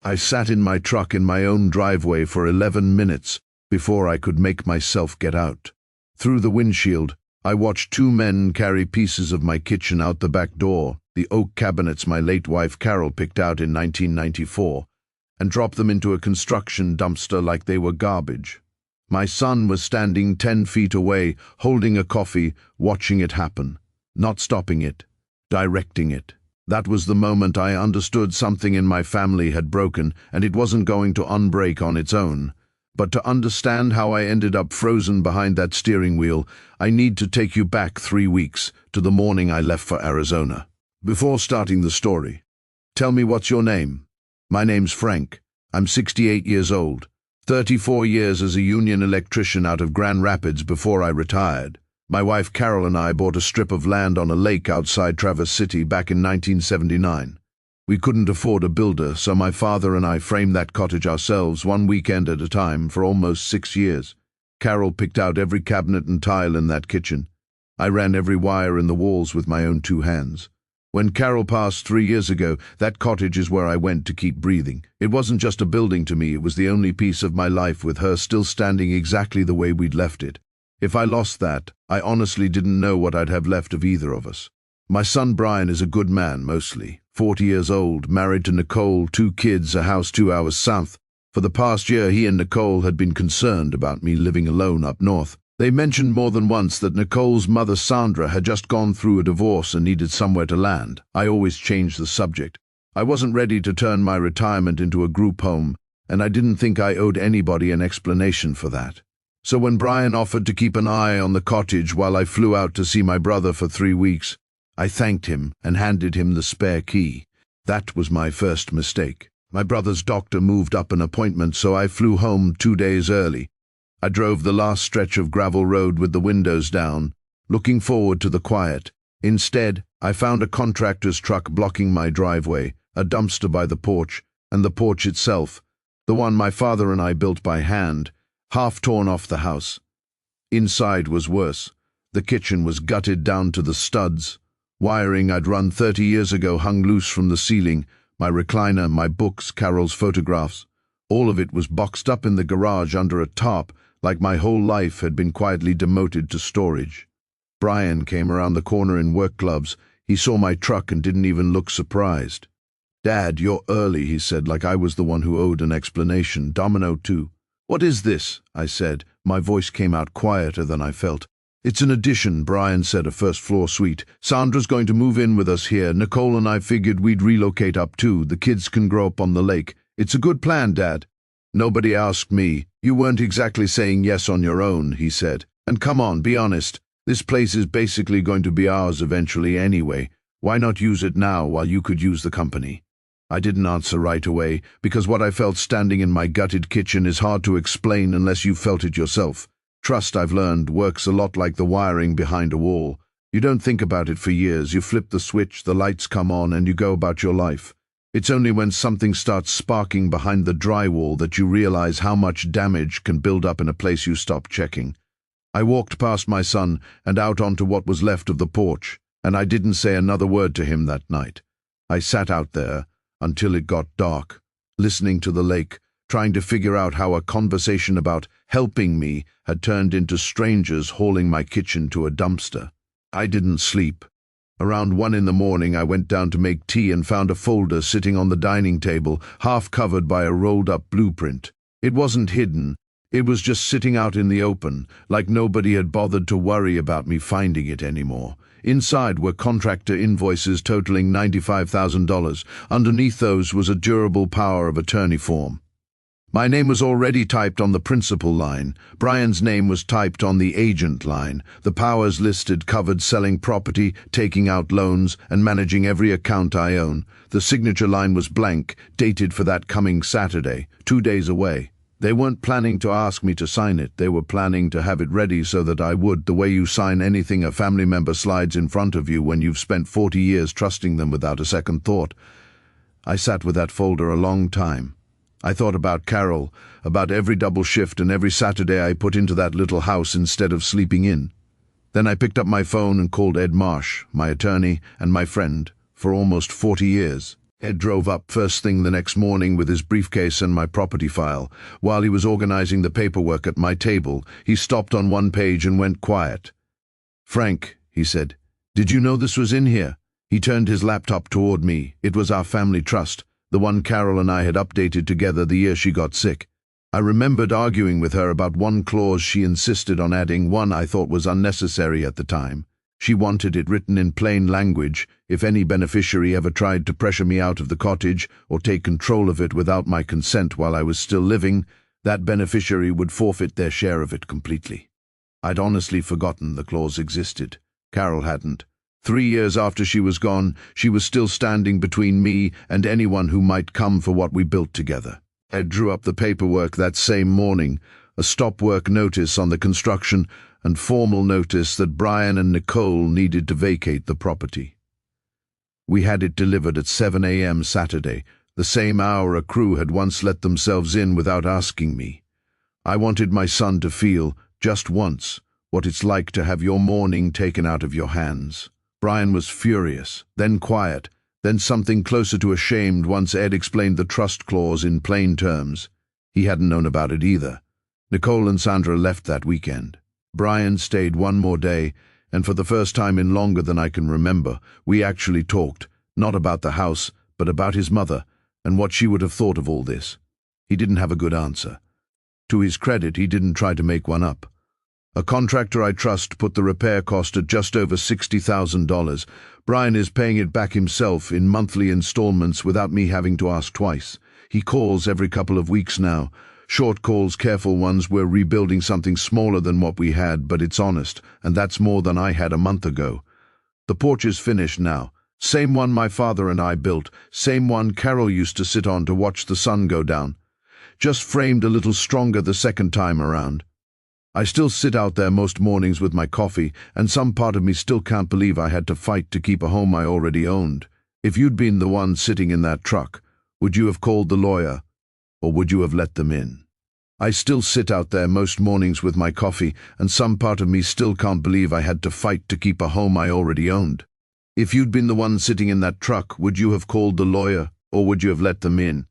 I sat in my truck in my own driveway for 11 minutes before I could make myself get out. Through the windshield, I watched two men carry pieces of my kitchen out the back door, the oak cabinets my late wife Carol picked out in 1994, and drop them into a construction dumpster like they were garbage. My son was standing 10 feet away, holding a coffee, watching it happen, not stopping it, directing it. That was the moment I understood something in my family had broken, and it wasn't going to unbreak on its own. But to understand how I ended up frozen behind that steering wheel, I need to take you back 3 weeks, to the morning I left for Arizona. Before starting the story, tell me what's your name? My name's Frank. I'm 68 years old. 34 years as a union electrician out of Grand Rapids before I retired. My wife Carol and I bought a strip of land on a lake outside Traverse City back in 1979. We couldn't afford a builder, so my father and I framed that cottage ourselves 1 weekend at a time for almost 6 years. Carol picked out every cabinet and tile in that kitchen. I ran every wire in the walls with my own 2 hands. When Carol passed 3 years ago, that cottage is where I went to keep breathing. It wasn't just a building to me, it was the only piece of my life with her still standing exactly the way we'd left it. If I lost that, I honestly didn't know what I'd have left of either of us. My son Brian is a good man, mostly. 40 years old, married to Nicole, 2 kids, a house 2 hours south. For the past year, he and Nicole had been concerned about me living alone up north. They mentioned more than once that Nicole's mother Sandra had just gone through a divorce and needed somewhere to land. I always changed the subject. I wasn't ready to turn my retirement into a group home, and I didn't think I owed anybody an explanation for that. So when Brian offered to keep an eye on the cottage while I flew out to see my brother for 3 weeks, I thanked him and handed him the spare key. That was my first mistake. My brother's doctor moved up an appointment, so I flew home 2 days early. I drove the last stretch of gravel road with the windows down, looking forward to the quiet. Instead, I found a contractor's truck blocking my driveway, a dumpster by the porch, and the porch itself, the one my father and I built by hand, half torn off the house. Inside was worse. The kitchen was gutted down to the studs. Wiring I'd run 30 years ago hung loose from the ceiling, my recliner, my books, Carol's photographs. All of it was boxed up in the garage under a tarp, like my whole life had been quietly demoted to storage. Brian came around the corner in work gloves. He saw my truck and didn't even look surprised. "Dad, you're early," he said, like I was the one who owed an explanation. "Domino too." "What is this?" I said. My voice came out quieter than I felt. "It's an addition," Brian said, "a first-floor suite. Sandra's going to move in with us here. Nicole and I figured we'd relocate up too. The kids can grow up on the lake. It's a good plan, Dad." "Nobody asked me. You weren't exactly saying yes on your own," he said. "And come on, be honest. This place is basically going to be ours eventually anyway. Why not use it now while you could use the company?" I didn't answer right away, because what I felt standing in my gutted kitchen is hard to explain unless you've felt it yourself. Trust, I've learned, works a lot like the wiring behind a wall. You don't think about it for years. You flip the switch, the lights come on, and you go about your life. It's only when something starts sparking behind the drywall that you realize how much damage can build up in a place you stop checking. I walked past my son and out onto what was left of the porch, and I didn't say another word to him that night. I sat out there until it got dark, listening to the lake, trying to figure out how a conversation about helping me had turned into strangers hauling my kitchen to a dumpster. I didn't sleep. Around 1 in the morning, I went down to make tea and found a folder sitting on the dining table, half covered by a rolled-up blueprint. It wasn't hidden. It was just sitting out in the open, like nobody had bothered to worry about me finding it anymore. Inside were contractor invoices totaling $95,000. Underneath those was a durable power of attorney form. My name was already typed on the principal line. Brian's name was typed on the agent line. The powers listed covered selling property, taking out loans, and managing every account I own. The signature line was blank, dated for that coming Saturday, 2 days away. They weren't planning to ask me to sign it. They were planning to have it ready so that I would, the way you sign anything a family member slides in front of you when you've spent 40 years trusting them without a second thought. I sat with that folder a long time. I thought about Carol, about every double shift and every Saturday I put into that little house instead of sleeping in. Then I picked up my phone and called Ed Marsh, my attorney and my friend, for almost 40 years. Ed drove up first thing the next morning with his briefcase and my property file. While he was organizing the paperwork at my table, he stopped on one page and went quiet. "Frank," he said, "did you know this was in here?" He turned his laptop toward me. It was our family trust, the one Carol and I had updated together the year she got sick. I remembered arguing with her about one clause she insisted on adding, one I thought was unnecessary at the time. She wanted it written in plain language. If any beneficiary ever tried to pressure me out of the cottage or take control of it without my consent while I was still living, that beneficiary would forfeit their share of it completely. I'd honestly forgotten the clause existed. Carol hadn't. 3 years after she was gone, she was still standing between me and anyone who might come for what we built together. Ed drew up the paperwork that same morning, a stop work notice on the construction and formal notice that Brian and Nicole needed to vacate the property. We had it delivered at 7 a.m. Saturday, the same hour a crew had once let themselves in without asking me. I wanted my son to feel, just once, what it's like to have your morning taken out of your hands. Brian was furious, then quiet, then something closer to ashamed once Ed explained the trust clause in plain terms. He hadn't known about it either. Nicole and Sandra left that weekend. Brian stayed one more day, and for the first time in longer than I can remember, we actually talked, not about the house, but about his mother, and what she would have thought of all this. He didn't have a good answer. To his credit, he didn't try to make one up. A contractor I trust put the repair cost at just over $60,000. Brian is paying it back himself in monthly installments without me having to ask twice. He calls every couple of weeks now. Short calls, careful ones. We're rebuilding something smaller than what we had, but it's honest, and that's more than I had a month ago. The porch is finished now. Same one my father and I built, same one Carol used to sit on to watch the sun go down. Just framed a little stronger the second time around. I still sit out there most mornings with my coffee, and some part of me still can't believe I had to fight to keep a home I already owned. If you'd been the one sitting in that truck, would you have called the lawyer, or would you have let them in? I still sit out there most mornings with my coffee, and some part of me still can't believe I had to fight to keep a home I already owned. If you'd been the one sitting in that truck, would you have called the lawyer, or would you have let them in?